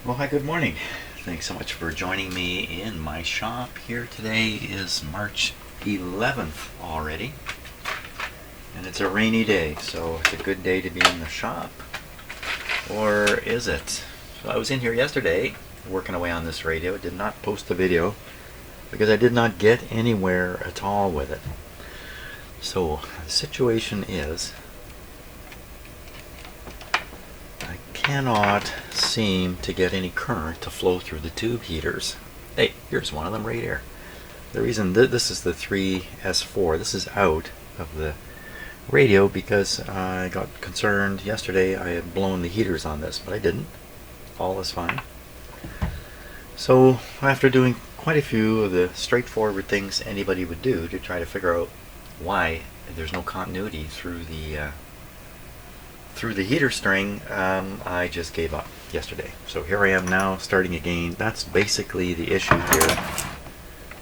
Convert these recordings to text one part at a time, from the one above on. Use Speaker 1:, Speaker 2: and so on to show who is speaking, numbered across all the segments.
Speaker 1: Well, hi, good morning. Thanks so much for joining me in my shop. Here today is March 11th already, and it's a rainy day, so it's a good day to be in the shop. Or is it? So I was in here yesterday working away on this radio. Did not post the video because I did not get anywhere at all with it. So the situation is I cannot seem to get any current to flow through the tube heaters. Hey, here's one of them right here. The reason this is the 3S4, this is out of the radio because I got concerned yesterday. I had blown the heaters on this, but I didn't. All is fine. So after doing quite a few of the straightforward things anybody would do to try to figure out why there's no continuity through the heater string, I just gave up yesterday. So here I am now starting again. That's basically the issue here.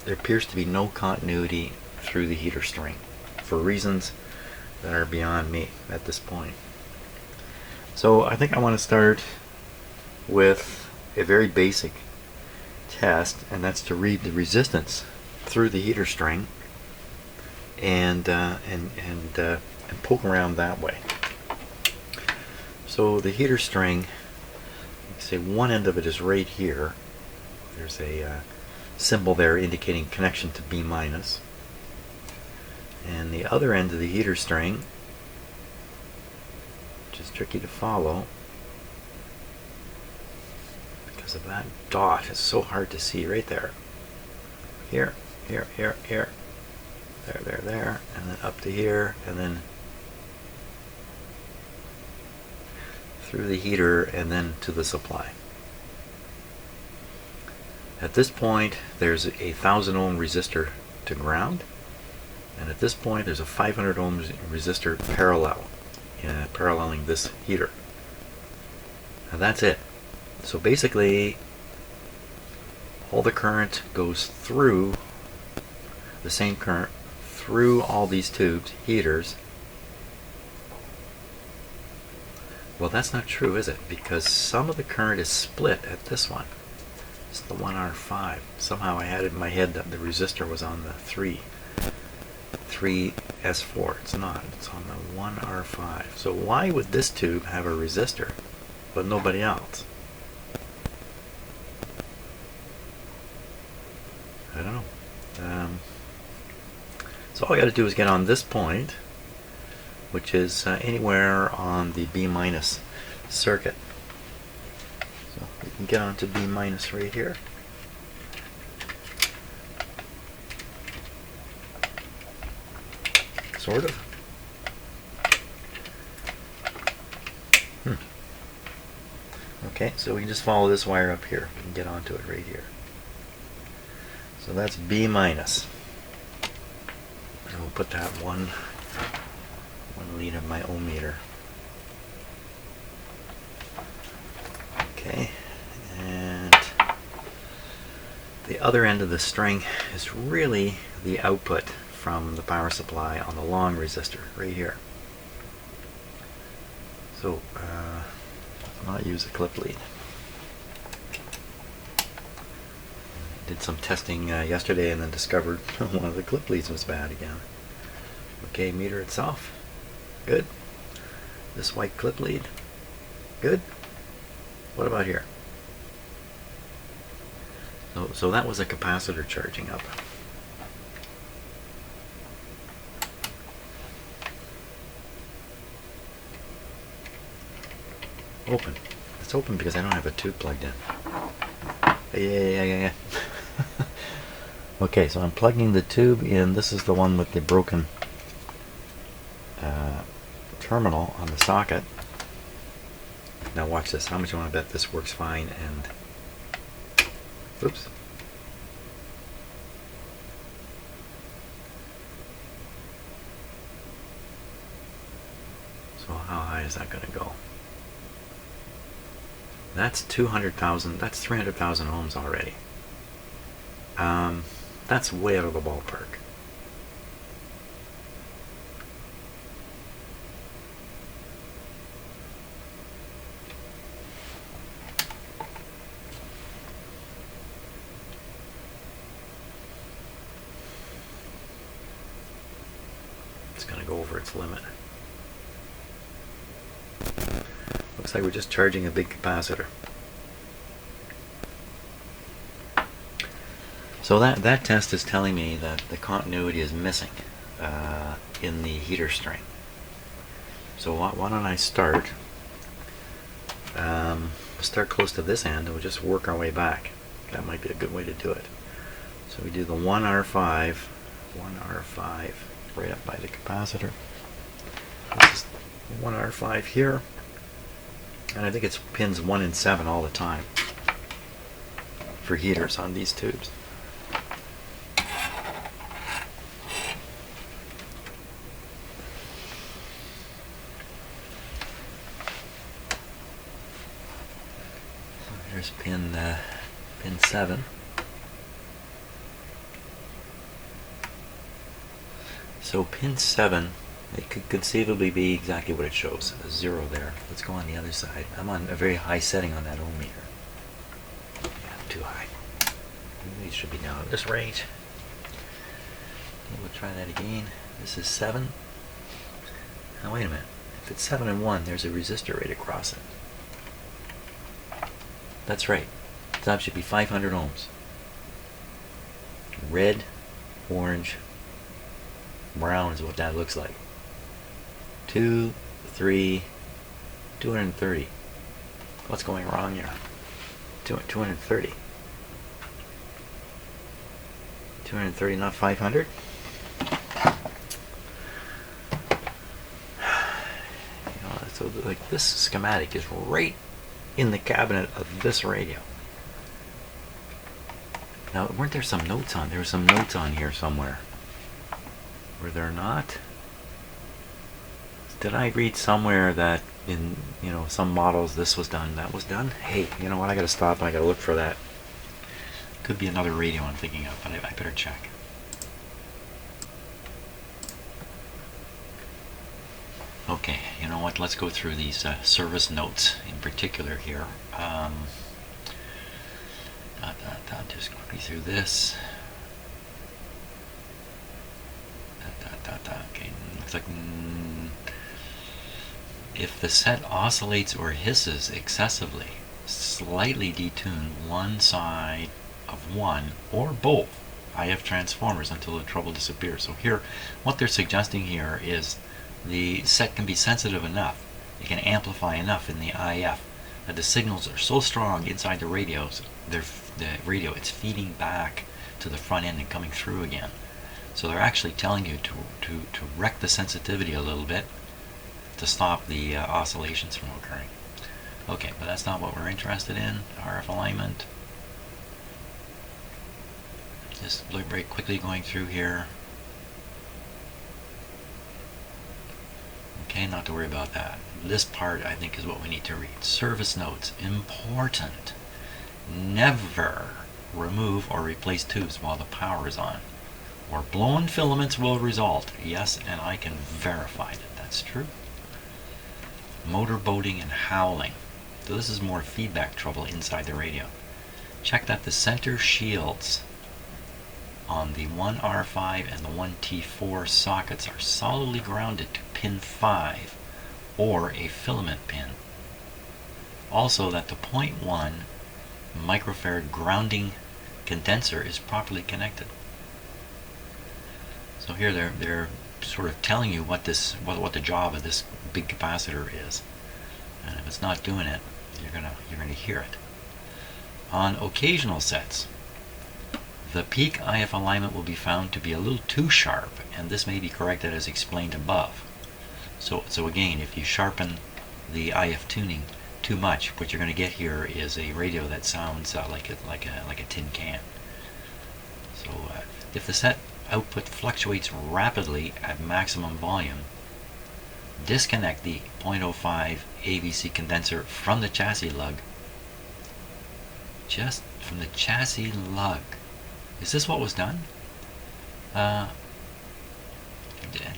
Speaker 1: There appears to be no continuity through the heater string for reasons that are beyond me at this point. So I think I want to start with a very basic test, and that's to read the resistance through the heater string and poke around that way. So the heater string, say one end of it is right here. There's a symbol there indicating connection to B minus. And the other end of the heater string, which is tricky to follow because of that dot, it's so hard to see right there. Here, here, here, here, there, and then up to here, and then through the heater, and then to the supply. At this point, there's a 1000 ohm resistor to ground, and at this point, there's a 500 ohm resistor paralleling this heater. And that's it. So basically, all the current goes through, the same current through all these tubes, heaters. Well, that's not true, is it? Because some of the current is split at this one. It's the 1R5. Somehow I had it in my head that the resistor was on the 3S4. It's not. It's on the 1R5. So why would this tube have a resistor, but nobody else? I don't know. So all I got to do is get on this point, which is anywhere on the B minus circuit. So we can get onto B minus right here. Sort of. Okay, so we can just follow this wire up here. We can get onto it right here. So that's B minus. And we'll put that one lead of my ohm meter. Okay, and the other end of the string is really the output from the power supply on the long resistor right here. So let's not use a clip lead. Did some testing yesterday and then discovered one of the clip leads was bad again. Okay, meter itself, good. This white clip lead, good. What about here? So that was a capacitor charging up. Open. It's open because I don't have a tube plugged in. Yeah. Okay, so I'm plugging the tube in. This is the one with the broken terminal on the socket. Now watch this. How much you want to bet this works fine? And oops. So how high is that going to go? That's 200,000. That's 300,000 ohms already. That's way out of the ballpark. just going to go over its limit. Looks like we're just charging a big capacitor. So that test is telling me that the continuity is missing in the heater string. So why don't I start? We'll start close to this end and we'll just work our way back. That might be a good way to do it. So we do the 1R5 right up by the capacitor. This is 1R5 here. And I think it's pins 1 and 7 all the time for heaters on these tubes. So here's pin 7. So pin 7, it could conceivably be exactly what it shows, a 0 there. Let's go on the other side. I'm on a very high setting on that ohm meter. Yeah, too high. Maybe it should be down at this range. Okay, we'll try that again. This is 7. Now wait a minute. If it's 7 and 1, there's a resistor right across it. That's right. That should be 500 ohms. Red, orange, brown is what that looks like. 2, 3, 230. What's going wrong here? 230. 230, not 500? So like this schematic is right in the cabinet of this radio. Now, weren't there some notes on? There were some notes on here somewhere. Were there not? Did I read somewhere that in, some models this was done, that was done? Hey, you know what? I gotta stop and I gotta look for that. Could be another radio I'm thinking of, but I better check. Okay, you know what? Let's go through these service notes in particular here. Just quickly through this. Okay, looks like if the set oscillates or hisses excessively, slightly detune one side of one or both IF transformers until the trouble disappears. So here, what they're suggesting here is the set can be sensitive enough, it can amplify enough in the IF that the signals are so strong inside the radios, the radio, it's feeding back to the front end and coming through again. So they're actually telling you to wreck the sensitivity a little bit to stop the oscillations from occurring. Okay, but that's not what we're interested in. RF alignment. Just very quickly going through here. Okay, not to worry about that. This part, I think, is what we need to read. Service notes, important. Never remove or replace tubes while the power is on, or blown filaments will result. Yes, and I can verify that that's true. Motor boating and howling. So this is more feedback trouble inside the radio. Check that the center shields on the 1R5 and the 1T4 sockets are solidly grounded to pin 5 or a filament pin. Also that the 0.1 microfarad grounding condenser is properly connected. So here they're sort of telling you what the job of this big capacitor is, and if it's not doing it, you're gonna hear it. On occasional sets, the peak IF alignment will be found to be a little too sharp, and this may be corrected as explained above. So again, if you sharpen the IF tuning too much, what you're going to get here is a radio that sounds like a tin can. So if the set output fluctuates rapidly at maximum volume, disconnect the 0.05 AVC condenser from the chassis lug. Just from the chassis lug. Is this what was done?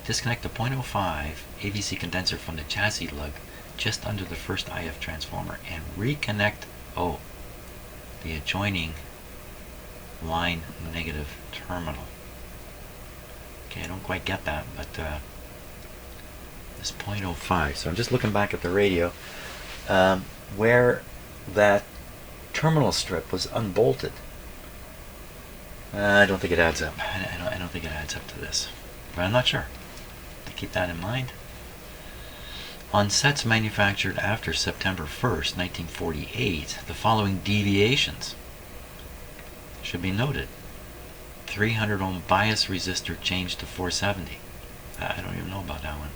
Speaker 1: Disconnect the 0.05 AVC condenser from the chassis lug just under the first IF transformer and reconnect the adjoining line negative terminal. Okay, I don't quite get that, but is 0.05. So I'm just looking back at the radio where that terminal strip was unbolted. I don't think it adds up. I don't think it adds up to this, but I'm not sure. To keep that in mind. On sets manufactured after September 1st, 1948, the following deviations should be noted. 300 ohm bias resistor changed to 470. I don't even know about that one.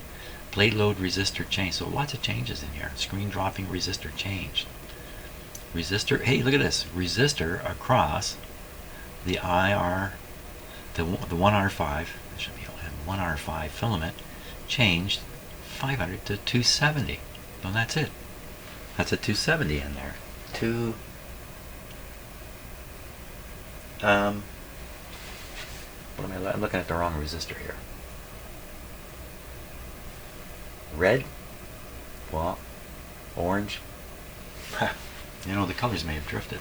Speaker 1: Plate load resistor changed. So lots of changes in here. Screen dropping resistor changed. Resistor, hey, look at this. Resistor across the IR, the 1R5, it should be 1R5 filament, changed 500 to 270. Well, that's it. That's a 270 in there. What am I? I'm looking at the wrong resistor here. Red, well, orange. You know, the colors may have drifted.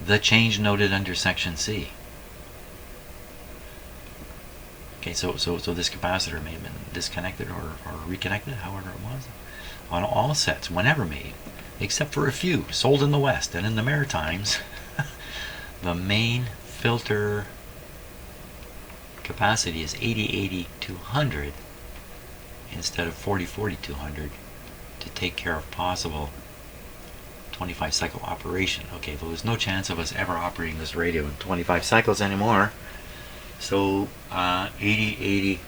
Speaker 1: The change noted under section C. Okay, so this capacitor may have been disconnected or reconnected, however it was, on all sets, whenever made, except for a few sold in the West and in the Maritimes. The main filter capacity is 80-80-200 instead of 40-40-200 to take care of possible 25 cycle operation. Okay, well, there's no chance of us ever operating this radio in 25 cycles anymore. So 80-80,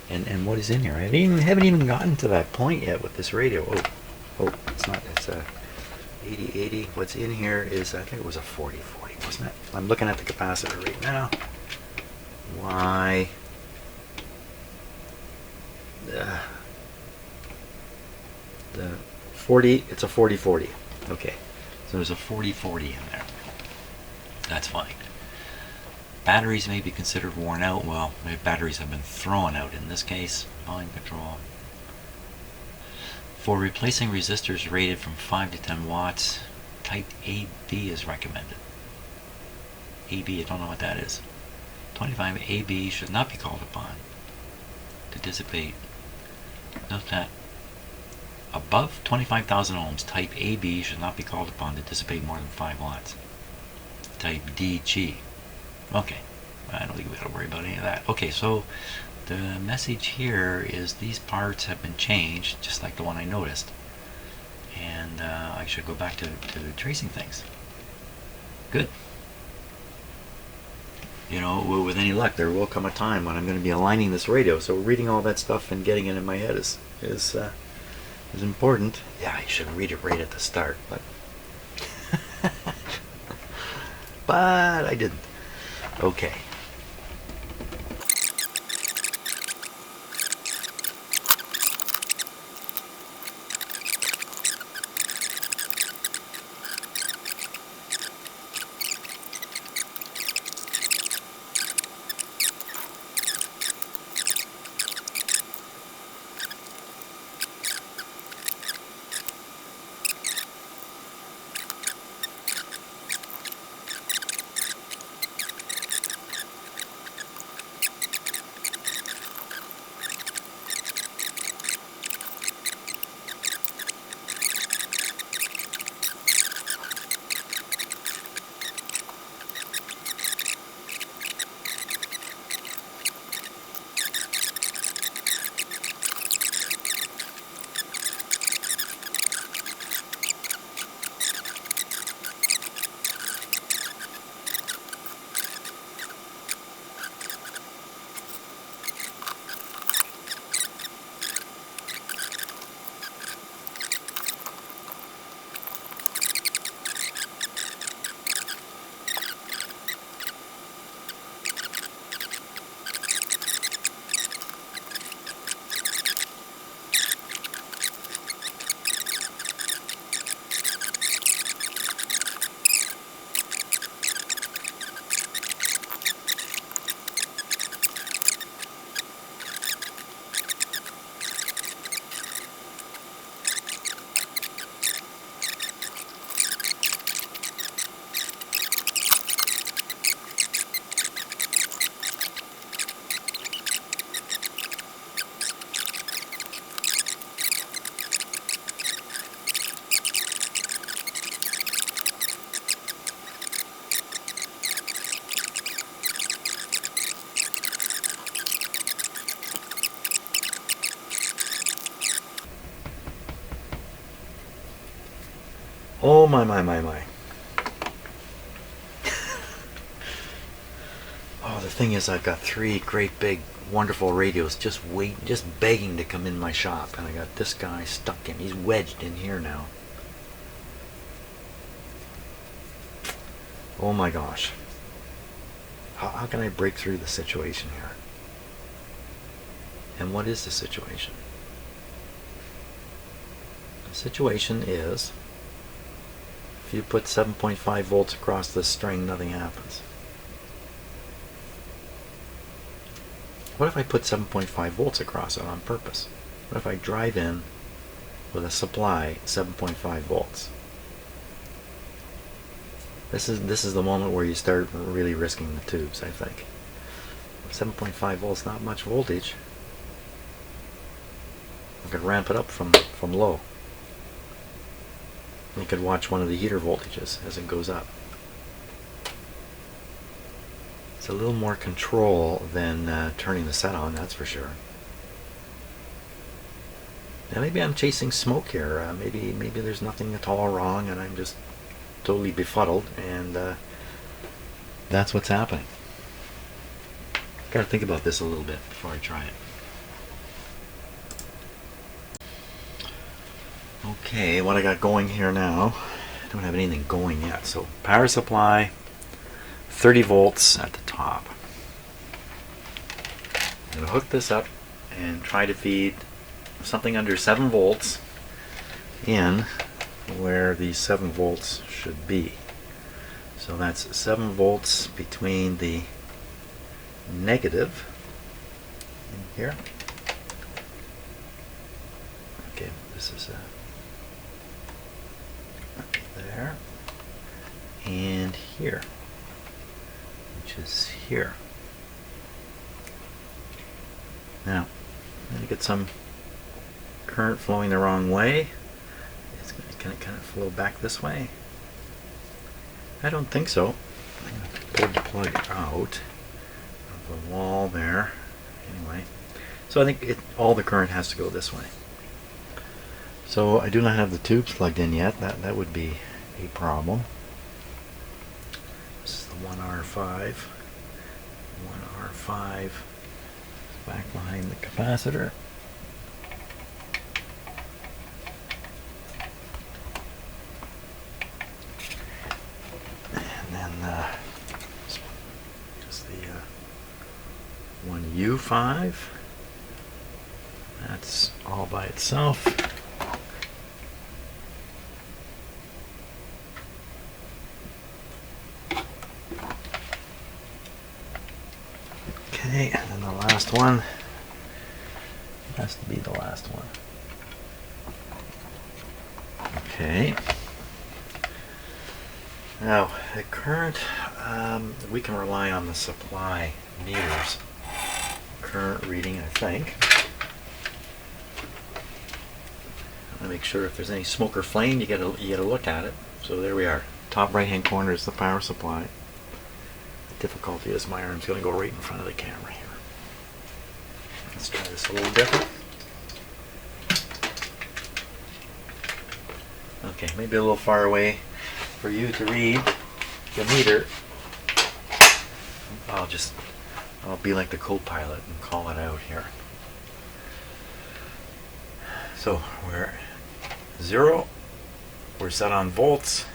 Speaker 1: and what is in here? I haven't even gotten to that point yet with this radio. Oh, it's not. It's a 80-80. What's in here is, I think it was a 40-40, wasn't it? I'm looking at the capacitor right now. Why? The 40. It's a 40-40. Okay, so there's a 40-40 in there. That's fine. Batteries may be considered worn out. Well, maybe batteries have been thrown out in this case. Volume control. For replacing resistors rated from 5 to 10 watts, type AB is recommended. AB, I don't know what that is. 25 AB should not be called upon to dissipate. Note that above 25,000 ohms, type AB should not be called upon to dissipate more than 5 watts. Type DG. Okay, I don't think we got to worry about any of that. Okay, so the message here is these parts have been changed, just like the one I noticed. And I should go back to tracing things. Good. You know, with any luck, there will come a time when I'm going to be aligning this radio. So reading all that stuff and getting it in my head is important. Yeah, I should read it right at the start, but but I didn't. Okay. Oh my, my, my, my. Oh, the thing is, I've got 3 great big wonderful radios just begging to come in my shop, and I got this guy stuck in. He's wedged in here now. Oh my gosh. How can I break through the situation here? And what is the situation? The situation is, if you put 7.5 volts across this string, nothing happens. What if I put 7.5 volts across it on purpose? What if I drive in with a supply 7.5 volts? This is the moment where you start really risking the tubes, I think. 7.5 volts, not much voltage. I could ramp it up from low. You could watch one of the heater voltages as it goes up. It's a little more control than turning the set on, that's for sure. Now maybe I'm chasing smoke here. Maybe there's nothing at all wrong, and I'm just totally befuddled, and that's what's happening. Gotta think about this a little bit before I try it. Okay, what I got going here now, I don't have anything going yet. So power supply, 30 volts at the top. I'm going to hook this up and try to feed something under 7 volts in where the 7 volts should be. So that's 7 volts between the negative in here. Okay, this is there and here, which is here. Now, I'm going to get some current flowing the wrong way. It's going to kind of flow back this way. I don't think so. I'm going to pull the plug out of the wall there. Anyway, so I think all the current has to go this way. So I do not have the tubes plugged in yet. That would be a problem. This is the 1R5. 1R5 back behind the capacitor. And then just the 1U5. That's all by itself. Okay, and then the last one has to be the last one. Okay. Now, the current, we can rely on the supply meters. Current reading, I think. I'm gonna make sure if there's any smoke or flame, you gotta look at it. So there we are. Top right hand corner is the power supply. Difficulty is my arm's going to go right in front of the camera here. Let's try this a little different. Okay, maybe a little far away for you to read the meter. I'll be like the co-pilot and call it out here. So we're 0, we're set on volts,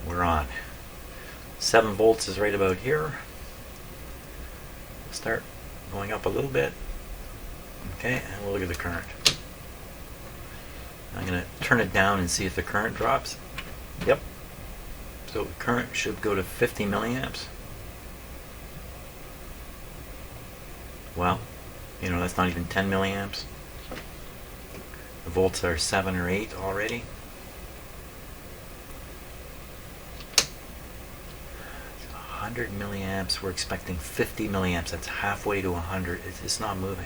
Speaker 1: we're on. 7 volts is right about here. Start going up a little bit. Okay, and we'll look at the current. I'm going to turn it down and see if the current drops. Yep. So the current should go to 50 milliamps. Well, that's not even 10 milliamps. The volts are 7 or 8 already. 100 milliamps, we're expecting 50 milliamps. That's halfway to 100. It's not moving.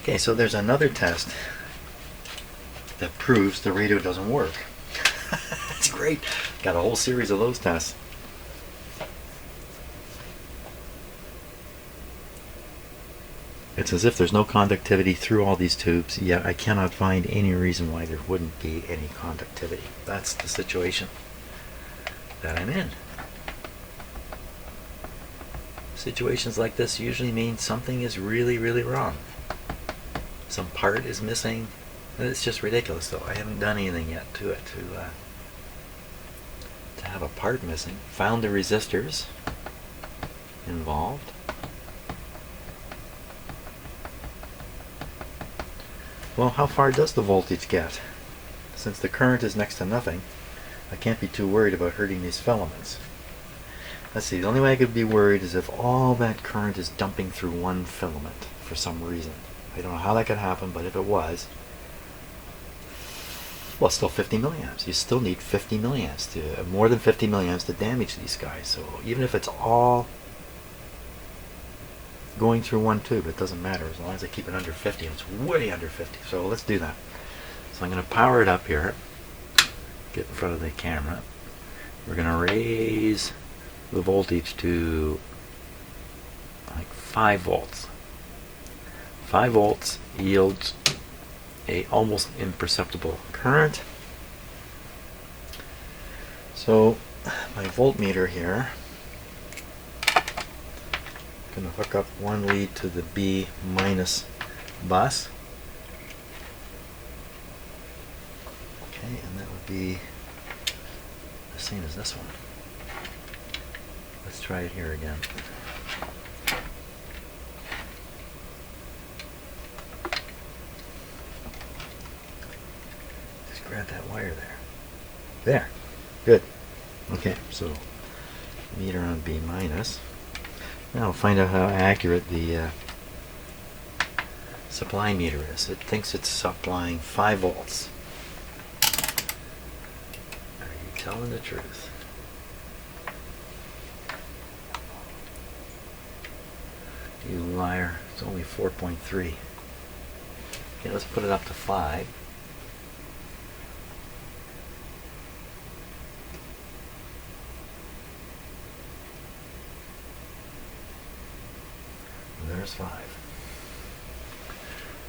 Speaker 1: Okay, so there's another test that proves the radio doesn't work. That's great. Got a whole series of those tests. It's as if there's no conductivity through all these tubes, yet I cannot find any reason why there wouldn't be any conductivity. That's the situation that I'm in. Situations like this usually mean something is really, really wrong. Some part is missing. It's just ridiculous, though. I haven't done anything yet to it to have a part missing. Found the resistors involved. Well, how far does the voltage get? Since the current is next to nothing, I can't be too worried about hurting these filaments. Let's see, the only way I could be worried is if all that current is dumping through one filament for some reason. I don't know how that could happen, but if it was, well, still 50 milliamps. You still need 50 milliamps to, more than 50 milliamps to damage these guys. So even if it's all going through one tube, it doesn't matter as long as I keep it under 50. It's way under 50. So let's do that. So I'm going to power it up here. Get in front of the camera. We're going to raise the voltage to like 5 volts. 5 volts yields a almost imperceptible current. So my voltmeter here, I'm going to hook up one lead to the B minus bus. Okay, and that would be the same as this one. Let's try it here again. Just grab that wire there. There. Good. Okay, so meter on B minus. Now we'll find out how accurate the supply meter is. It thinks it's supplying 5 volts. Are you telling the truth? You liar. It's only 4.3. Okay, let's put it up to 5. There's 5.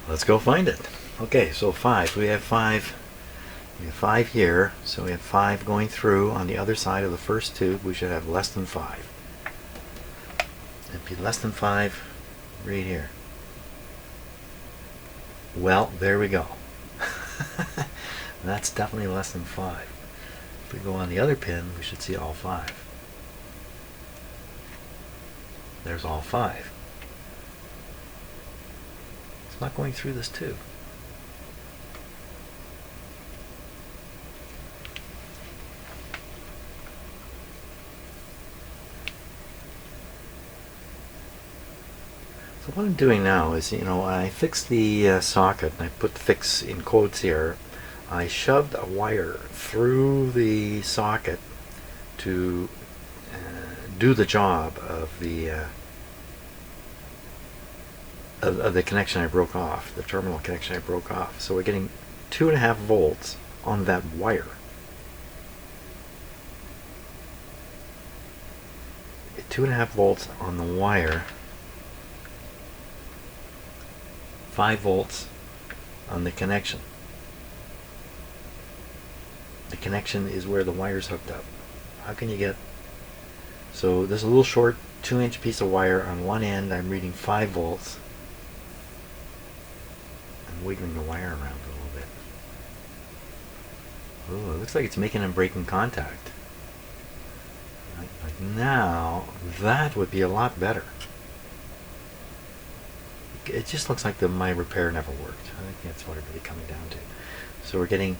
Speaker 1: Let's go find it. Okay, so 5. We have 5. We have 5 here, so we have 5 going through on the other side of the first tube. We should have less than 5. It'd be less than 5 right here. Well, there we go. That's definitely less than 5. If we go on the other pin, we should see all 5. There's all 5. It's not going through this tube. So what I'm doing now is, I fixed the socket, and I put fix in quotes here. I shoved a wire through the socket to do the job of the connection I broke off, the terminal connection I broke off. So we're getting 2.5 volts on that wire. 2.5 volts on the wire. 5 volts on the connection. The connection is where the wire's hooked up. How can you get... So there's a little short 2-inch piece of wire on one end. I'm reading 5 volts. I'm wiggling the wire around a little bit. Oh, it looks like it's making and breaking contact. Like now, that would be a lot better. It just looks like my repair never worked. I think that's what it's really coming down to. So we're getting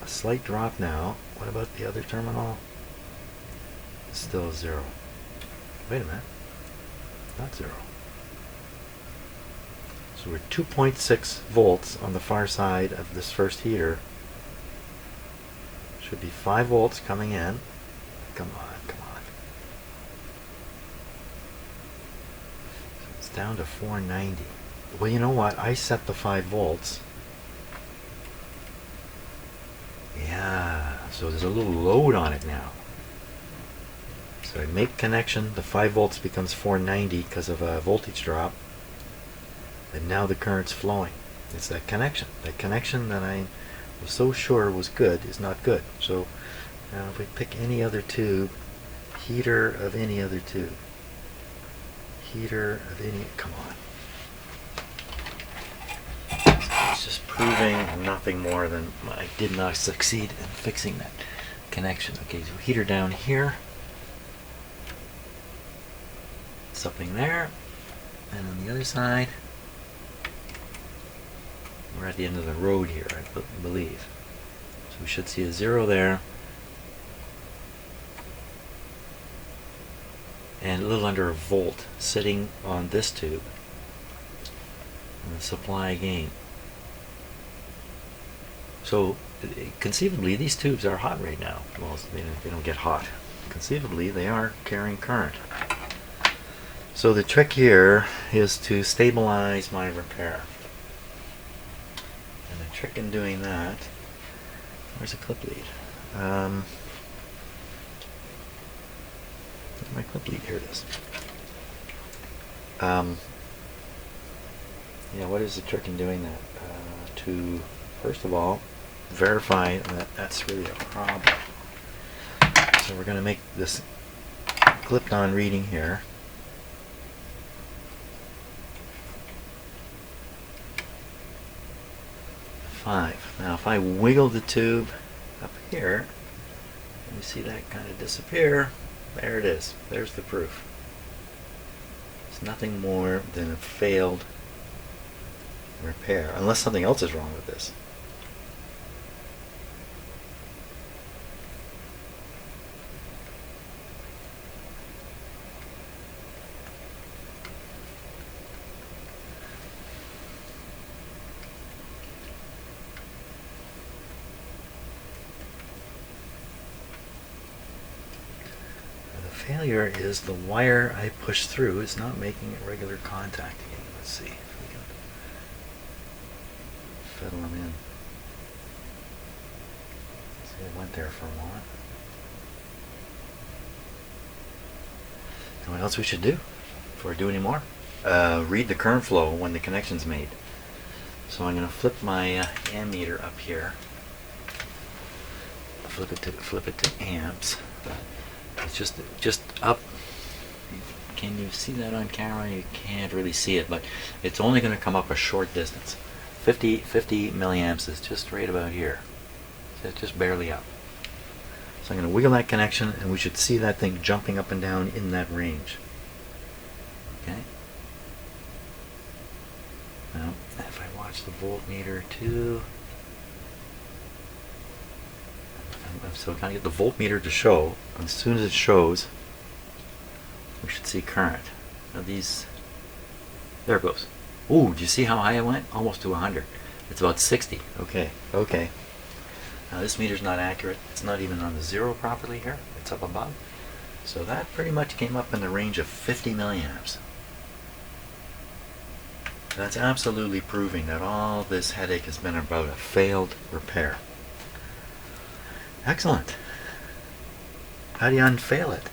Speaker 1: a slight drop now. What about the other terminal? It's still 0. Wait a minute. Not 0. So we're 2.6 volts on the far side of this first heater. Should be 5 volts coming in. Come on, come on. So it's down to 490. Well, you know what? I set the 5 volts. Yeah, so there's a little load on it now. So I make connection, the 5 volts becomes 490 because of a voltage drop. And now the current's flowing. It's that connection. That connection that I was so sure was good is not good. So now if we pick any other tube, heater of any other tube, heater of any, come on. It's just proving nothing more than I did not succeed in fixing that connection. Okay, so heater down here, something there, and on the other side, we're at the end of the road here, I believe. So we should see a 0 there, and a little under a volt sitting on this tube, and the supply gain. So conceivably these tubes are hot right now. Well, they don't get hot. Conceivably they are carrying current. So the trick here is to stabilize my repair. And the trick in doing that, where's the clip lead? Where's my clip lead? Here it is. Yeah, what is the trick in doing that? To, first of all, verify that that's really a problem. So we're going to make this clipped on reading here. 5. Now if I wiggle the tube up here, you see that kind of disappear. There it is. There's the proof. It's nothing more than a failed repair, unless something else is wrong with this. Failure is the wire I push through is not making a regular contact again. Let's see if we can fiddle them in. See, it went there for a moment. And what else we should do before I do any more? Read the current flow when the connection's made. So I'm going to flip my ammeter up here. Flip it to amps. It's just up. Can you see that on camera? You can't really see it, but it's only going to come up a short distance. 50 milliamps is just right about here. So it's just barely up. So I'm going to wiggle that connection, and we should see that thing jumping up and down in that range. Okay. Now, if I watch the voltmeter too. So I'm trying to get the voltmeter to show. As soon as it shows, we should see current. Now these, there it goes. Ooh, do you see how high it went? Almost to 100. It's about 60. Okay, okay. Now this meter's not accurate. It's not even on the 0 properly here. It's up above. So that pretty much came up in the range of 50 milliamps. That's absolutely proving that all this headache has been about a failed repair. Excellent. How do you unfail it?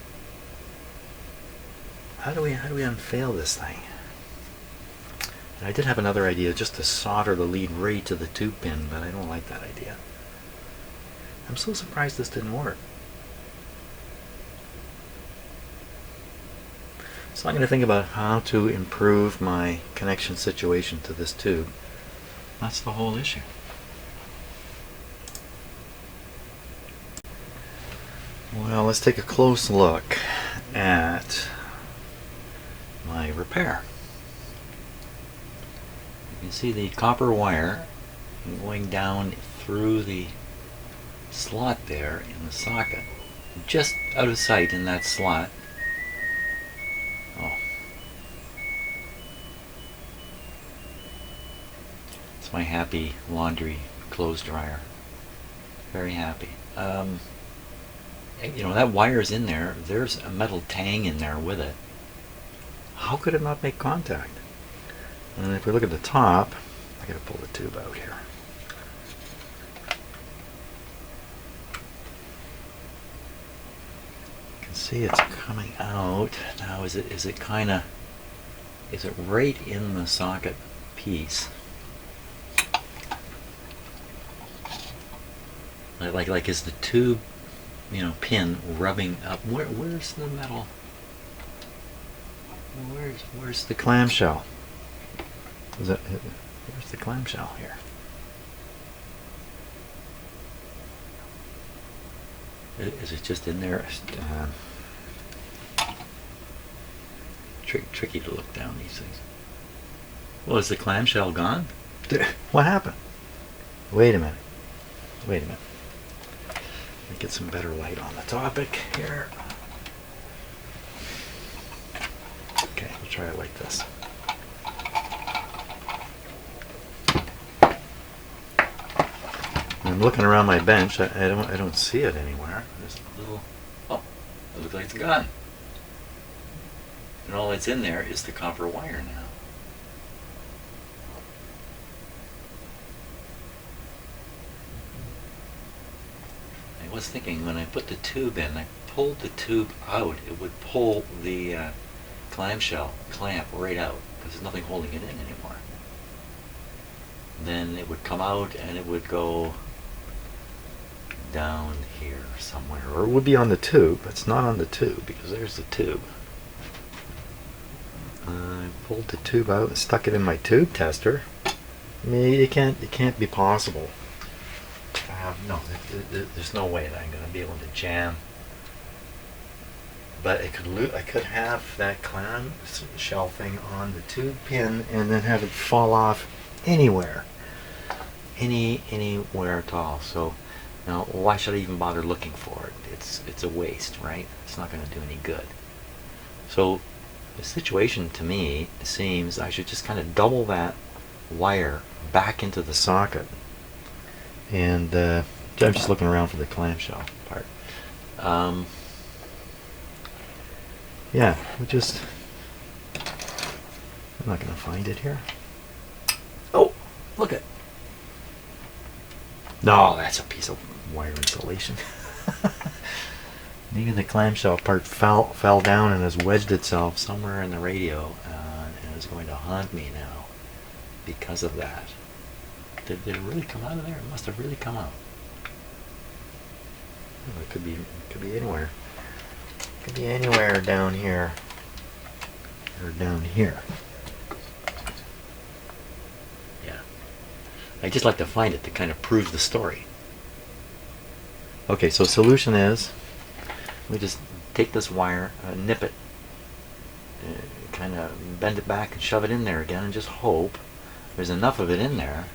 Speaker 1: How do we unfail this thing? And I did have another idea, just to solder the lead right to the tube pin, but I don't like that idea. I'm so surprised this didn't work. So I'm going to think about how to improve my connection situation to this tube. That's the whole issue. Well, let's take a close look at my repair. You can see the copper wire going down through the slot there in the socket, just out of sight in that slot. Oh, it's my happy laundry clothes dryer. Very happy. You know, that wire's in there. There's a metal tang in there with it. How could it not make contact? And if we look at the top, I gotta pull the tube out here. You can see it's coming out. Now is it right in the socket piece. Like is the tube, you know, pin rubbing up? Where's the metal? Where's the clamshell? Where's the clamshell here? Is it just in there? Tricky to look down these things. Well, is the clamshell gone? What happened? Wait a minute. Wait a minute. Let me get some better light on the topic here. Okay, we'll try it like this. I'm looking around my bench. I don't see it anywhere. There's a little. Oh, it looks like it's gone. And all that's in there is the copper wire now. I was thinking when I put the tube in, I pulled the tube out, it would pull the clamshell clamp right out because there's nothing holding it in anymore. Then it would come out and it would go down here somewhere, or it would be on the tube. It's not on the tube because there's the tube. I pulled the tube out and stuck it in my tube tester. I mean, it can't be possible. No, there's no way that I'm going to be able to jam. But I could have that clam shell thing on the tube pin and then have it fall off anywhere at all. So now, why should I even bother looking for it? It's a waste, right? It's not going to do any good. So the situation to me seems I should just kind of double that wire back into the socket. And I'm just looking around for the clamshell part. Yeah, I'm not going to find it here. Oh, look at. No, that's a piece of wire insulation. Maybe the clamshell part fell down and has wedged itself somewhere in the radio and is going to haunt me now because of that. Did it really come out of there? It must have really come out. Oh, it could be anywhere. It could be anywhere down here or down here. Yeah. I just like to find it to kind of prove the story. Okay, so solution is we just take this wire, nip it, kind of bend it back and shove it in there again and just hope there's enough of it in there.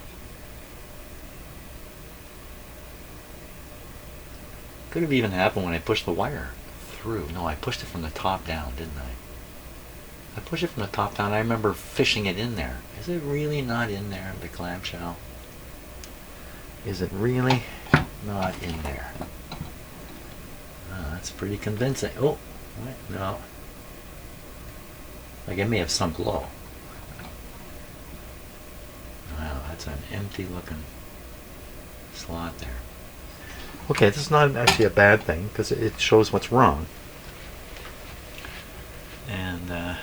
Speaker 1: Could have even happened when I pushed the wire through. No, I pushed it from the top down, didn't I? I pushed it from the top down. I remember fishing it in there. Is it really not in there, the clamshell? Is it really not in there? Oh, that's pretty convincing. Oh, wait, no. Like it may have sunk low. Wow, that's an empty looking slot there. Okay, this is not actually a bad thing because it shows what's wrong. And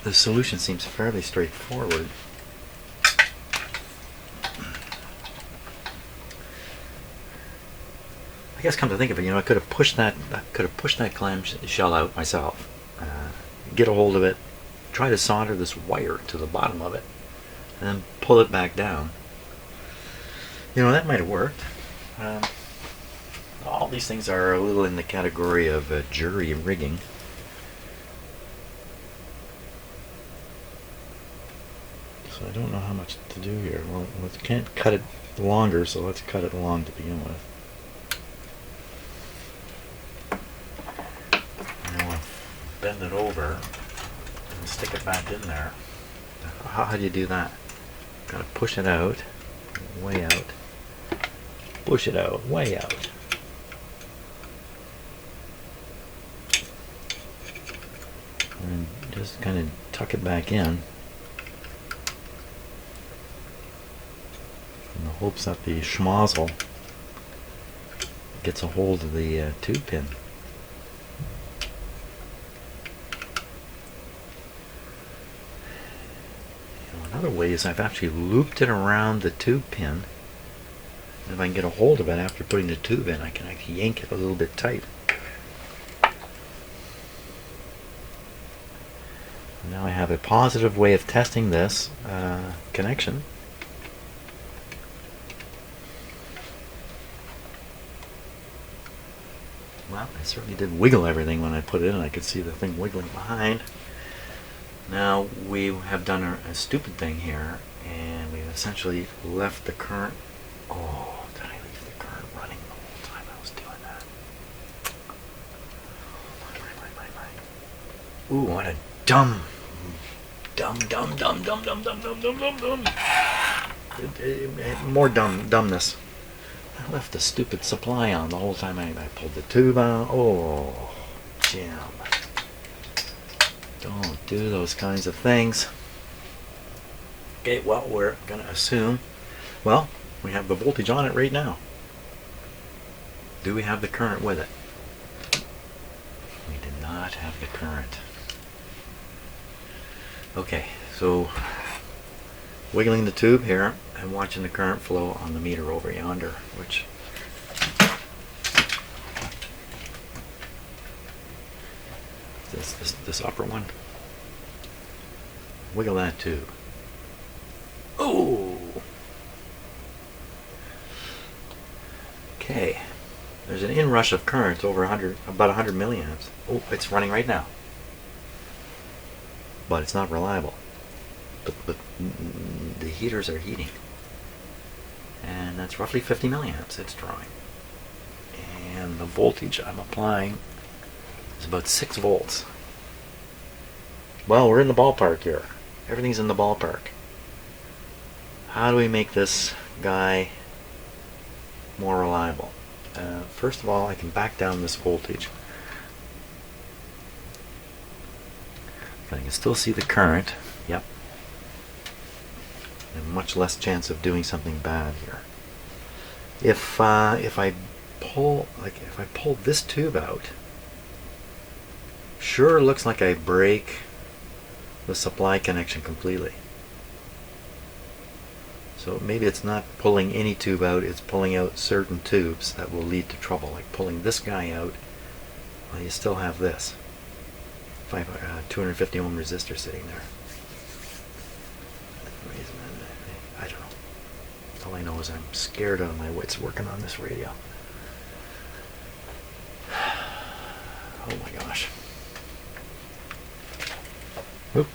Speaker 1: the solution seems fairly straightforward. I guess come to think of it, you know, I could have pushed that clam shell out myself, get a hold of it, try to solder this wire to the bottom of it, and then pull it back down. You know, that might have worked. All these things are a little in the category of jury rigging. So I don't know how much to do here. Well, we can't cut it longer, so let's cut it long to begin with. And we'll bend it over and stick it back in there. How do you do that? Gotta push it out, way out. Push it out, way out. And just kind of tuck it back in in the hopes that the schmozzle gets a hold of the tube pin. Another way is I've actually looped it around the tube pin. And if I can get a hold of it after putting the tube in, I can actually yank it a little bit tight. Now I have a positive way of testing this connection. Well, I certainly did wiggle everything when I put it in. I could see the thing wiggling behind. Now we have done a stupid thing here, and we've essentially left the current. Oh, did I leave the current running the whole time I was doing that? Ooh, what a dumb. More dumbness. I left the stupid supply on the whole time I pulled the tube out. Oh, Jim. Don't do those kinds of things. Okay, well, we're going to assume, well, we have the voltage on it right now. Do we have the current with it? We did not have the current. Okay, so wiggling the tube here and watching the current flow on the meter over yonder, which this upper one. Wiggle that tube. Oh! Okay. There's an inrush of current over about 100 milliamps. Oh, it's running right now. But it's not reliable. But the heaters are heating. And that's roughly 50 milliamps it's drawing. And the voltage I'm applying is about 6 volts. Well, we're in the ballpark here. Everything's in the ballpark. How do we make this guy more reliable? First of all, I can back down this voltage. But I can still see the current. Yep. And much less chance of doing something bad here. If I pull this tube out, sure looks like I break the supply connection completely. So maybe it's not pulling any tube out, it's pulling out certain tubes that will lead to trouble. Like pulling this guy out, well, you still have this 250 ohm resistor sitting there. I don't know. All I know is I'm scared out of my wits working on this radio. Oh my gosh. Oop.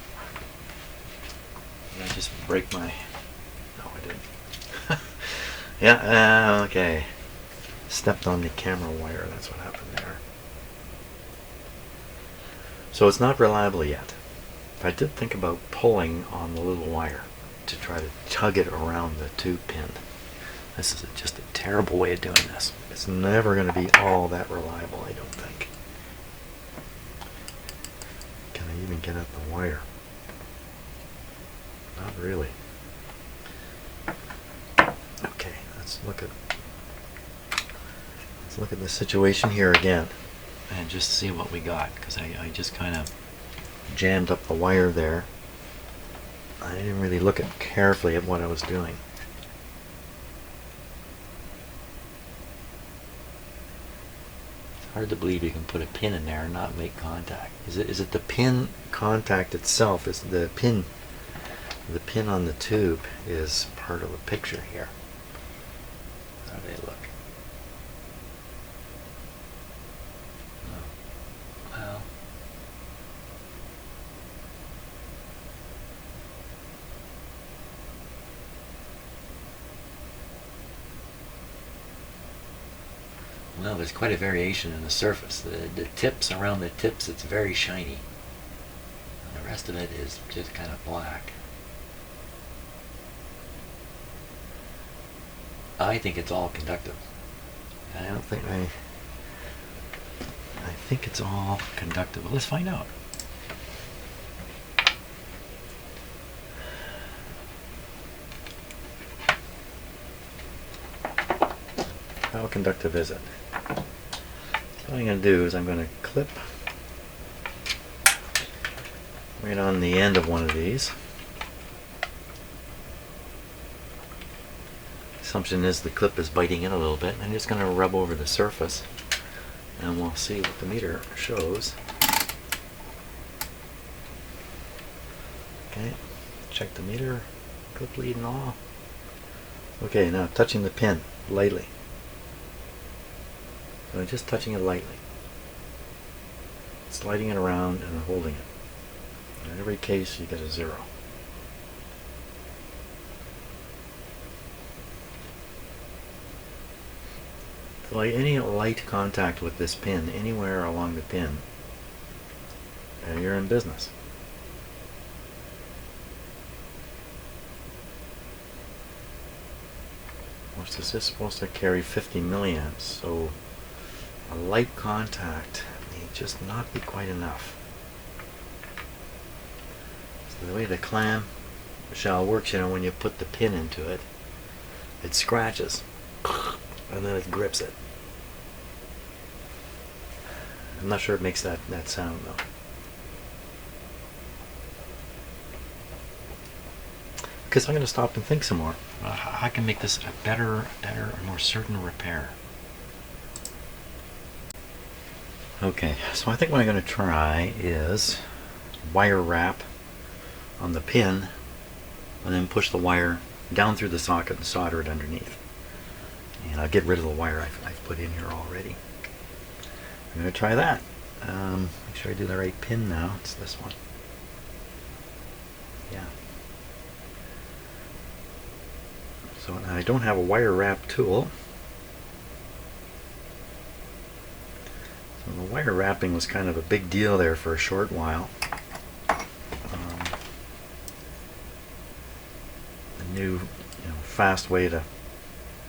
Speaker 1: Did I just break my... No, I didn't. Yeah, okay. Stepped on the camera wire, that's what happened there. So it's not reliable yet. I did think about pulling on the little wire to try to tug it around the tube pin. This is just a terrible way of doing this. It's never going to be all that reliable, I don't think. Can I even get at the wire? Not really. Okay, let's look at the situation here again and just see what we got, because I just kind of jammed up the wire there. I didn't really look carefully at what I was doing. It's hard to believe you can put a pin in there and not make contact. Is it the pin contact itself? Is the pin on the tube is part of the picture here? How do they look? Oh. Well. Well, there's quite a variation in the surface. The tips, around the tips, it's very shiny. And the rest of it is just kind of black. I think it's all conductive. I think it's all conductive. Well, let's find out. How conductive is it? So what I'm going to do is I'm going to clip right on the end of one of these. assumption is the clip is biting in a little bit. I'm just going to rub over the surface and we'll see what the meter shows. Okay, check the meter, clip lead and all. Okay, now touching the pin lightly. So I'm just touching it lightly. Sliding it around and holding it. In every case you get a 0. So like any light contact with this pin anywhere along the pin, you're in business. This is supposed to carry 50 milliamps, so a light contact may just not be quite enough. So the way the clam shell works, when you put the pin into it, it scratches and then it grips it. I'm not sure it makes that sound though. Because I'm going to stop and think some more. How I can make this a better, more certain repair. Okay, so I think what I'm going to try is wire wrap on the pin and then push the wire down through the socket and solder it underneath. And I'll get rid of the wire I've put in here already. I'm going to try that. Make sure I do the right pin now. It's this one. Yeah. So I don't have a wire wrap tool. So the wire wrapping was kind of a big deal there for a short while. A new, fast way to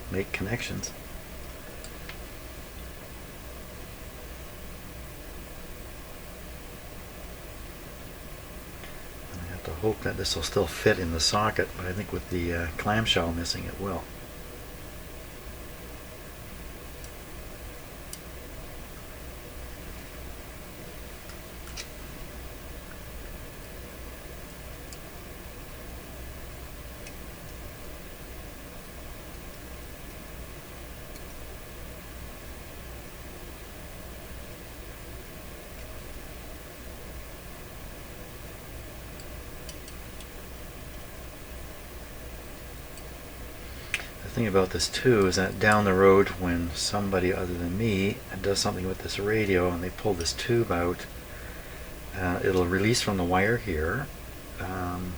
Speaker 1: make connections. To hope that this will still fit in the socket, but I think with the clamshell missing it will. The thing about this too is that down the road when somebody other than me does something with this radio and they pull this tube out, it'll release from the wire here, and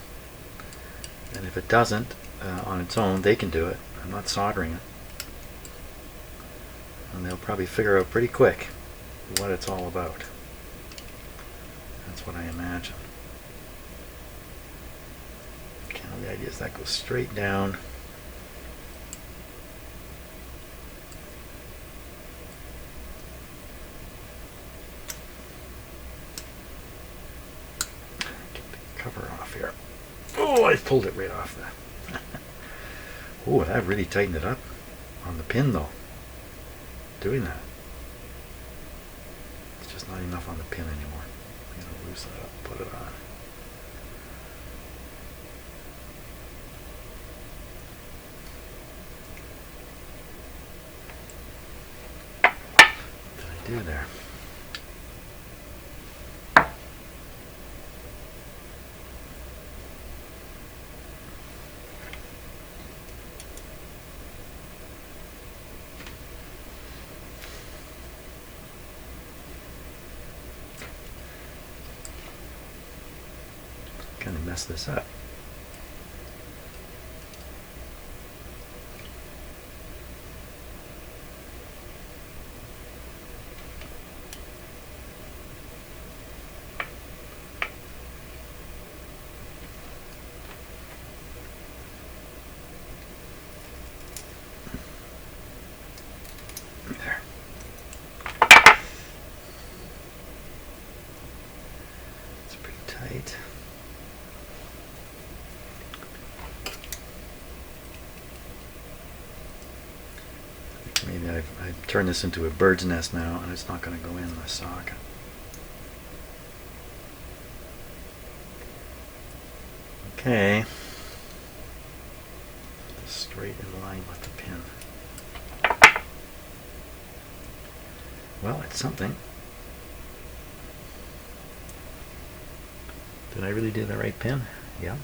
Speaker 1: if it doesn't on its own, they can do it. I'm not soldering it, and they'll probably figure out pretty quick what it's all about. That's what I imagine. Okay, the idea is that goes straight down. Cover off here. Oh, I pulled it right off there. Oh, that really tightened it up on the pin though. Doing that. It's just not enough on the pin anymore. I'm going to loosen it up, put it on. What did I do there? Kind of mess this up. There. It's pretty tight. Maybe I've turned this into a bird's nest now, and it's not going to go in the socket. Okay. Straight in line with the pin. Well, it's something. Did I really do the right pin? Yeah.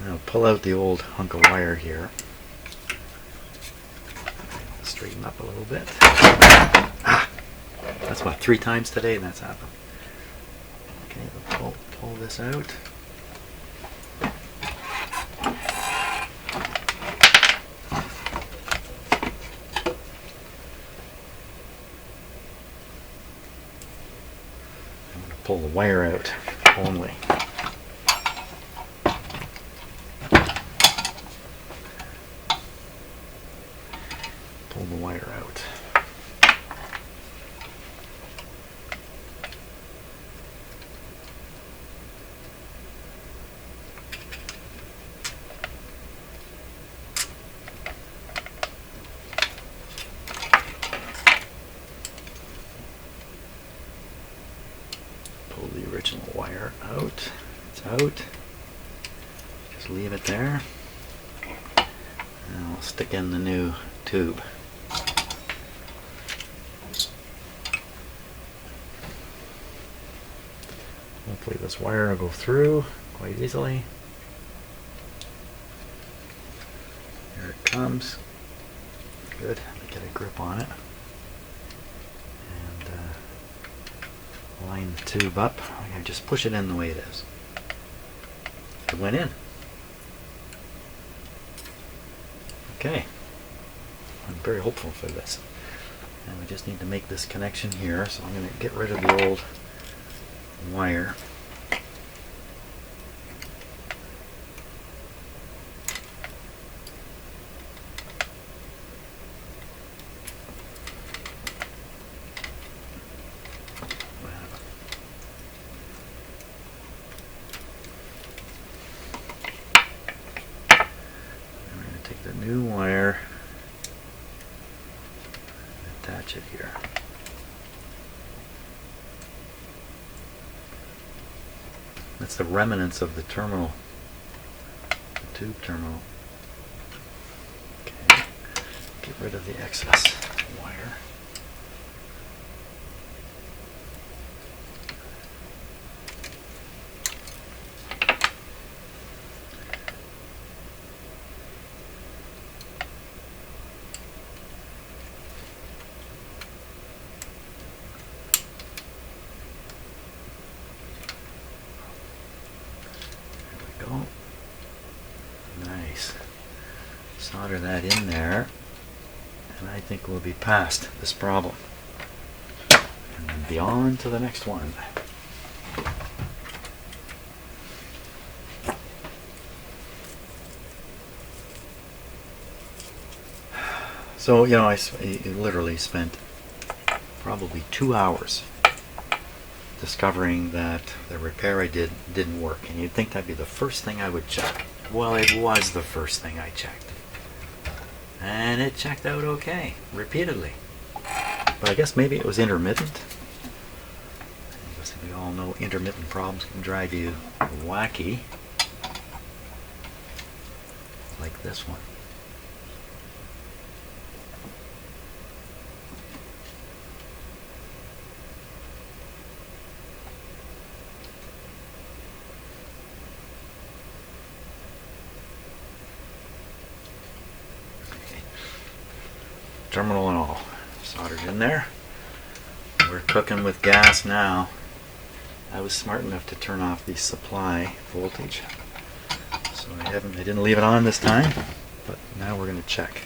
Speaker 1: Now pull out the old hunk of wire here. Straighten up a little bit. Ah! That's what, 3 times today that's happened. Okay, we'll pull this out. I'm going to pull the wire out only. Pull the wire out. Pull the original wire out. It's out. Just leave it there. And I'll stick in the new tube. Hopefully this wire will go through quite easily. Here it comes. Good. Let me get a grip on it. And line the tube up. I just push it in the way it is. It went in. Okay. I'm very hopeful for this. And we just need to make this connection here. So I'm going to get rid of the old wire. I'm going to take the new wire and attach it here. That's the remnants of the terminal, the tube terminal. Okay, get rid of the excess wire. Nice. Solder that in there, and I think we'll be past this problem. And then be on to the next one. So, you know, I literally spent probably 2 hours discovering that the repair I did didn't work. And you'd think that'd be the first thing I would check. Well, it was the first thing I checked. And it checked out okay, repeatedly. But I guess maybe it was intermittent. As we all know, intermittent problems can drive you wacky. Like this one. Terminal and all soldered in there. We're cooking with gas now. I was smart enough to turn off the supply voltage, so I didn't leave it on this time. But now we're going to check.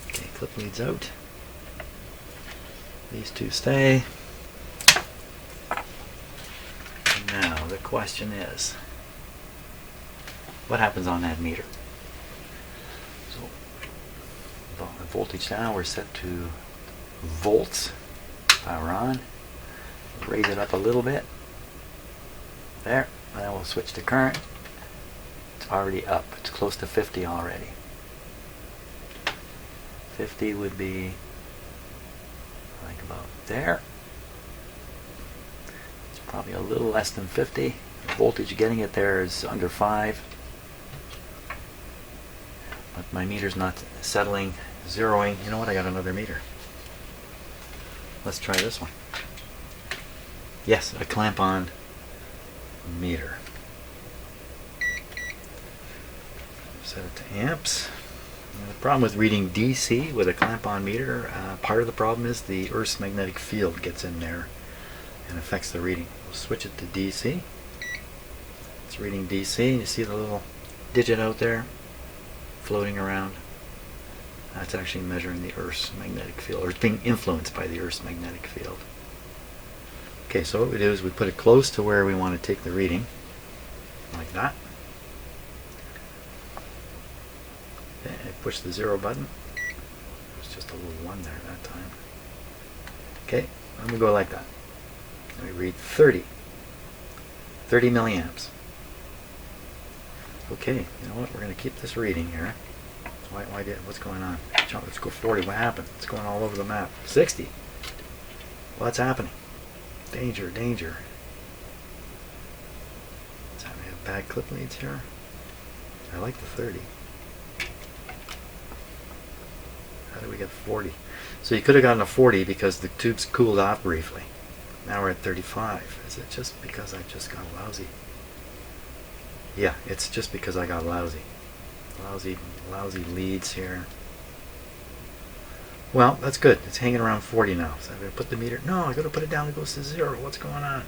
Speaker 1: Okay, clip leads out. These two stay. And now the question is, what happens on that meter? The voltage now we're set to volts. Power on. Raise it up a little bit. There. Now we'll switch to current. It's already up. It's close to 50 already. 50 would be like about there. It's probably a little less than 50. The voltage getting it there is under 5. But my meter's not settling, zeroing. You know what? I got another meter. Let's try this one. Yes, a clamp-on meter. Set it to amps. And the problem with reading DC with a clamp-on meter, part of the problem is the Earth's magnetic field gets in there and affects the reading. We'll switch it to DC. It's reading DC. You see the little digit out there floating around? That's actually measuring the Earth's magnetic field, or it's being influenced by the Earth's magnetic field. Okay, so what we do is we put it close to where we want to take the reading, like that. Push the 0 button. There's just a little 1 there that time. Okay, and we go like that. And we read 30 milliamps. Okay, you know what? We're going to keep this reading here. What's going on? Let's go 40. What happened? It's going all over the map. 60. What's happening? Danger, danger. What's happening? We have bad clip leads here. I like the 30. How did we get 40? So you could have gotten a 40 because the tube's cooled off briefly. Now we're at 35. Is it just because I just got lousy? Yeah, it's just because I got lousy leads here. Well, that's good. It's hanging around 40 now. So I'm going to put the meter. No, I got to put it down. It goes to 0. What's going on?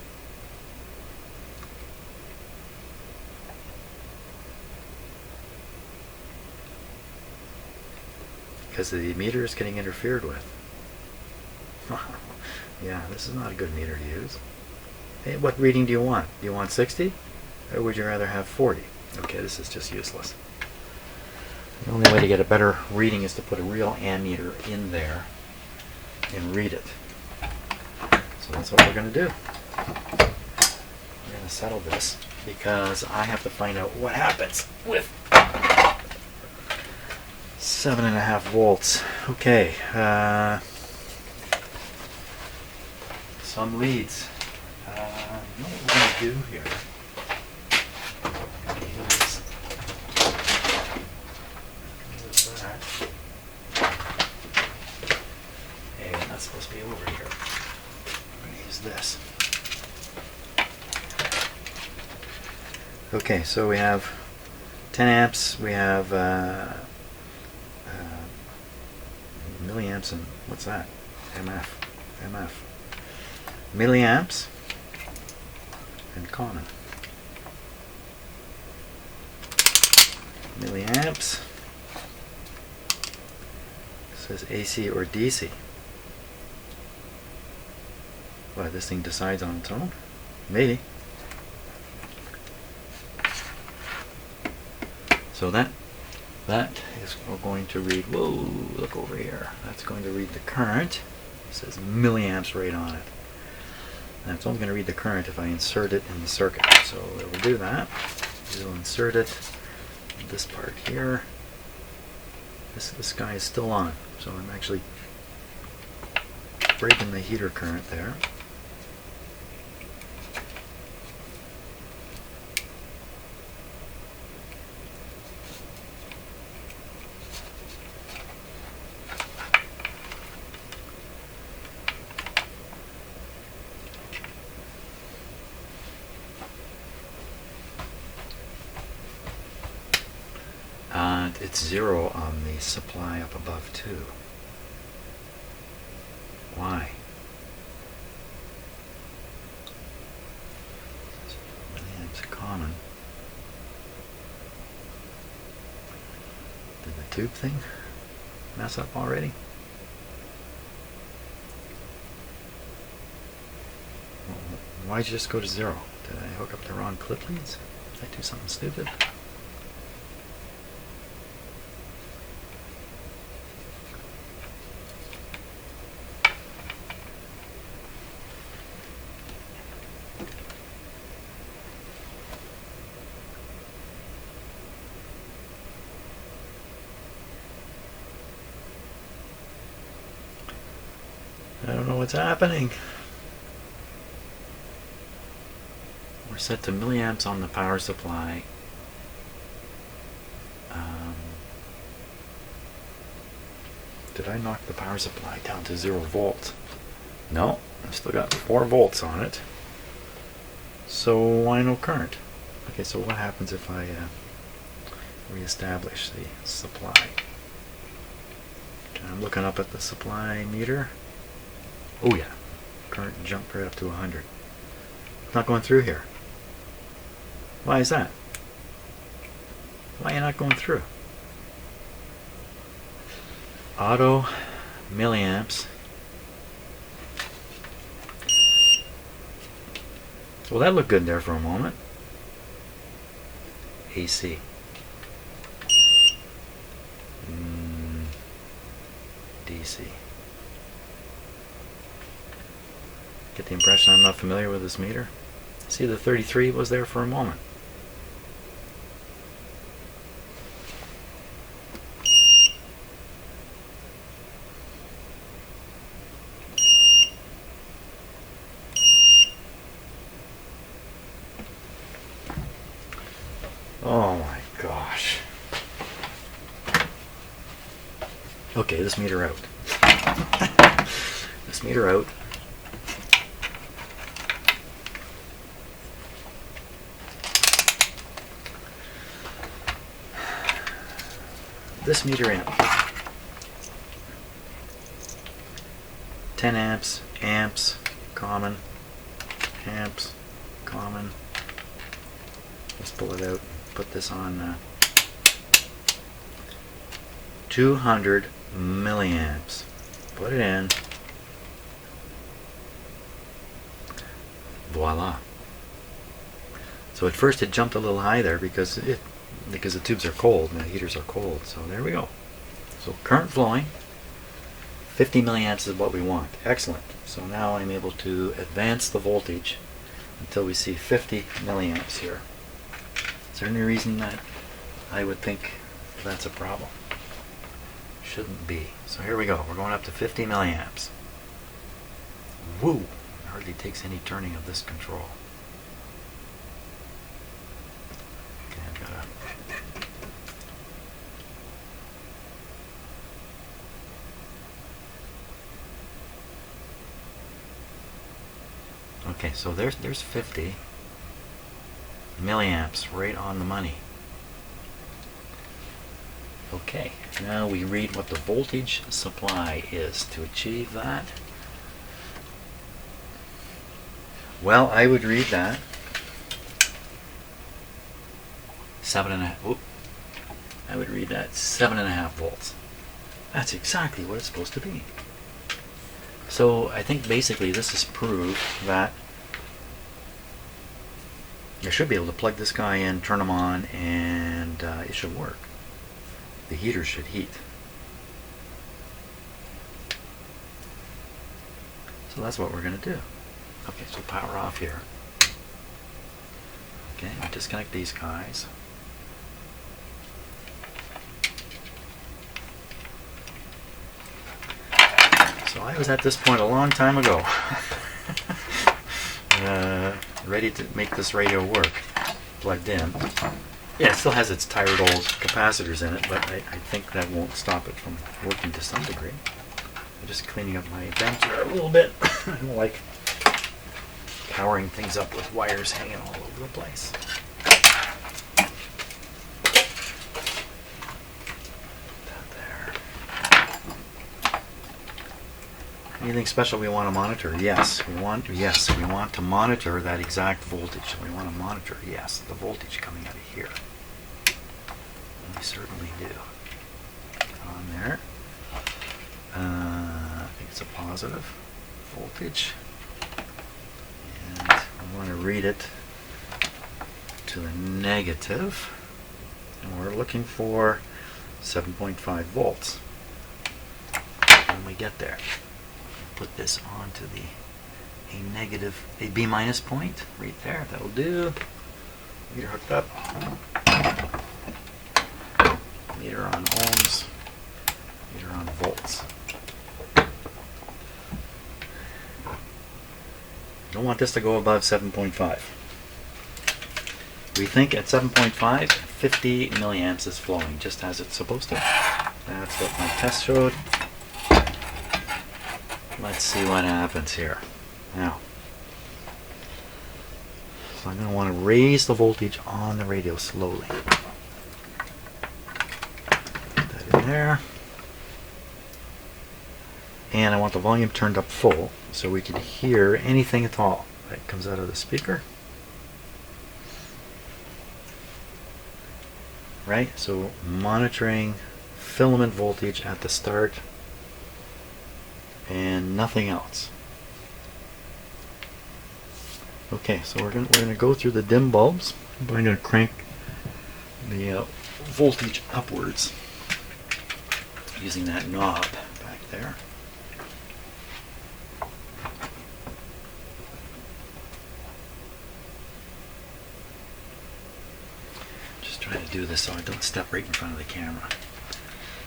Speaker 1: Because the meter is getting interfered with. Yeah, this is not a good meter to use. Hey, what reading do you want? Do you want 60? Or would you rather have 40? Okay, this is just useless. The only way to get a better reading is to put a real ammeter in there and read it. So that's what we're going to do. We're going to settle this because I have to find out what happens with 7.5 volts. Okay, some leads. You know what we're going to do here? Hey, we're not supposed to be over here. We're going to use this. Okay, so we have 10 amps. We have milliamps, and what's that? MF. Milliamps and common. Milliamps. It says AC or DC. What, this thing decides on its own? Maybe. So that is going to read, whoa, look over here. That's going to read the current. It says milliamps right on it. And it's only going to read the current if I insert it in the circuit. So we'll do that. We'll insert it in this part here. This guy is still on. So I'm actually breaking the heater current there. It's 0 on the supply up above too. Why? Milliamps common. Did the tube thing mess up already? Why'd you just go to 0? Did I hook up the wrong clip leads? Did I do something stupid? I don't know what's happening. We're set to milliamps on the power supply. did I knock the power supply down to 0 volts? No, I've still got 4 volts on it. So why no current? Okay, so what happens if I reestablish the supply? Okay, I'm looking up at the supply meter. Oh yeah, current jumped right up to 100. It's not going through here. Why is that? Why are you not going through? Auto milliamps. Well, that looked good there for a moment. AC. DC. Get the impression I'm not familiar with this meter? See, the 33 was there for a moment. Oh my gosh. Okay, this meter out. This meter out. This meter in. 10 amps, amps, common, amps, common. Let's pull it out. Put this on 200 milliamps. Put it in. Voila. So at first it jumped a little high there because the tubes are cold and the heaters are cold. So there we go. So current flowing. 50 milliamps is what we want. Excellent. So now I'm able to advance the voltage until we see 50 milliamps here. Is there any reason that I would think that's a problem? Shouldn't be. So here we go. We're going up to 50 milliamps. Woo! It hardly takes any turning of this control. Okay, I've got to... Okay, so there's 50 milliamps right on the money. Okay, now we read what the voltage supply is to achieve that. Well, I would read that 7.5. I would read that 7.5 volts. That's exactly what it's supposed to be. So I think basically this is proof that I should be able to plug this guy in, turn them on, and it should work. The heater should heat. So that's what we're going to do. Okay, so power off here. Okay, disconnect these guys. So I was at this point a long time ago. Ready to make this radio work. Plugged in. Yeah, it still has its tired old capacitors in it, but I think that won't stop it from working to some degree. I'm just cleaning up my bench here a little bit. I don't like powering things up with wires hanging all over the place. Anything special we want to monitor? Yes, we want to monitor that exact voltage. We want to monitor, yes, the voltage coming out of here. And we certainly do. On there. I think it's a positive voltage. And I want to read it to the negative. And we're looking for 7.5 volts when we get there. Put this onto a B minus point right there. That'll do. Meter hooked up. Meter on ohms. Meter on volts. Don't want this to go above 7.5. We think at 7.5, 50 milliamps is flowing just as it's supposed to. That's what my test showed. let's see what happens here. Now, so I'm going to want to raise the voltage on the radio slowly. Put that in there. And I want the volume turned up full so we can hear anything at all that comes out of the speaker. Right? So monitoring filament voltage at the start and nothing else. Okay, so we're gonna go through the dim bulbs. I'm going to crank the voltage upwards using that knob back there. Just trying to do this so I don't step right in front of the camera.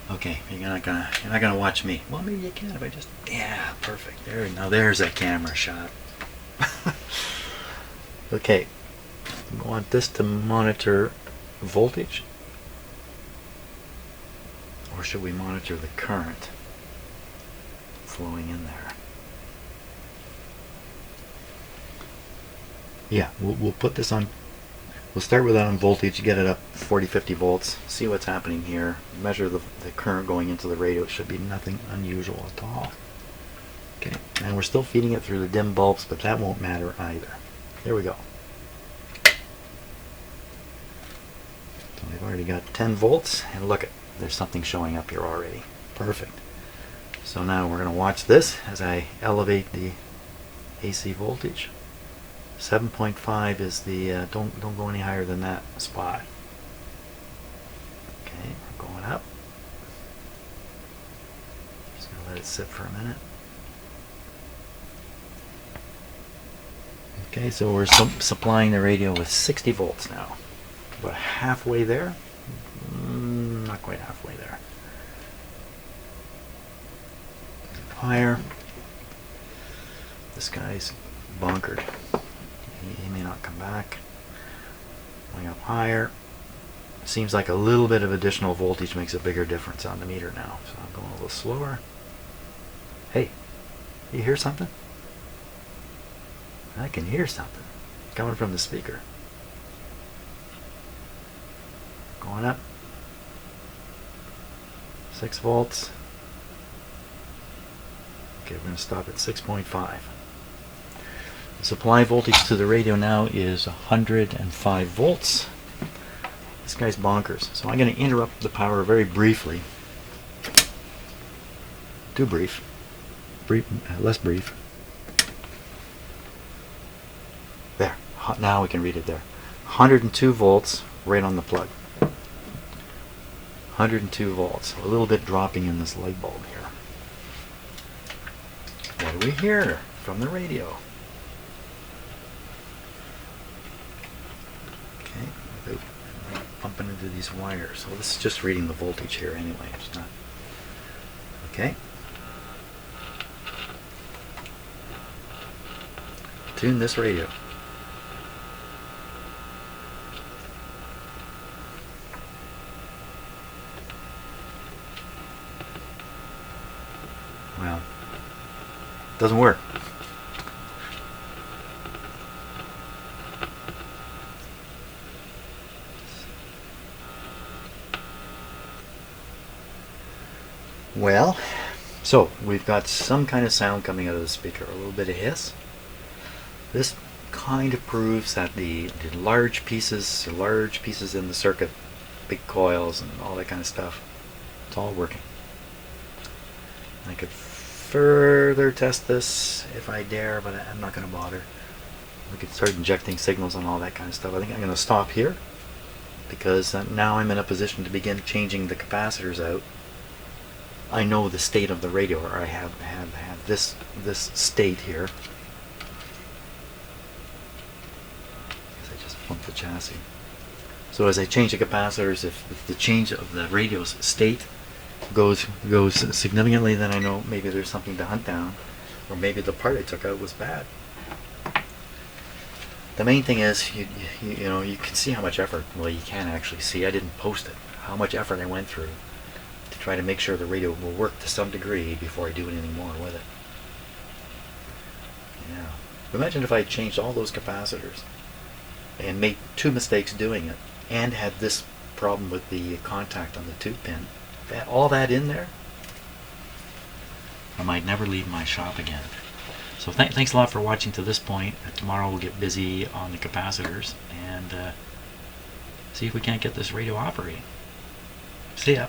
Speaker 1: Okay, you're not gonna watch me. Well, maybe you can if I just, yeah, perfect. Now there's a camera shot. Okay, I want this to monitor voltage, or should we monitor the current flowing in there? Yeah, we'll put this on. We'll start with that on voltage, get it up 40-50 volts, see what's happening here, measure the current going into the radio. It should be nothing unusual at all. Okay, and we're still feeding it through the dim bulbs, but that won't matter either. There we go. So we've already got 10 volts, and look, there's something showing up here already. Perfect. So now we're going to watch this as I elevate the AC voltage. 7.5 is the, don't go any higher than that spot. Okay, we're going up. Just going to let it sit for a minute. Okay, so we're supplying the radio with 60 volts now. About halfway there. Not quite halfway there. Higher. This guy's bonkered. He may not come back. Going up higher. Seems like a little bit of additional voltage makes a bigger difference on the meter now. So I'm going a little slower. Hey, you hear something? I can hear something coming from the speaker. Going up. 6 volts. Okay, we're going to stop at 6.5. The supply voltage to the radio now is 105 volts. This guy's bonkers. So I'm going to interrupt the power very briefly. Too brief. Less brief. There. Now we can read it there. 102 volts right on the plug. 102 volts. A little bit dropping in this light bulb here. What do we hear from the radio? Okay, without bumping into these wires. So this is just reading the voltage here anyway. It's not. Okay. Tune this radio. Well, doesn't work. Well, so we've got some kind of sound coming out of the speaker, a little bit of hiss. This kind of proves that the large pieces in the circuit, big coils and all that kind of stuff, it's all working. I could further test this if I dare, but I'm not going to bother. We could start injecting signals and all that kind of stuff. I think I'm going to stop here because now I'm in a position to begin changing the capacitors out. I know the state of the radio, or I have this state here. I just bumped the chassis. So as I change the capacitors, if the change of the radio's state goes significantly, then I know maybe there's something to hunt down, or maybe the part I took out was bad. The main thing is you know you can see how much effort. Well, you can actually see. I didn't post it. How much effort I went through to try to make sure the radio will work to some degree before I do anything more with it. Yeah. Imagine if I changed all those capacitors and made 2 mistakes doing it and had this problem with the contact on the tube pin. All that in there, I might never leave my shop again. So thanks a lot for watching to this point. Tomorrow we'll get busy on the capacitors and see if we can't get this radio operating. See ya.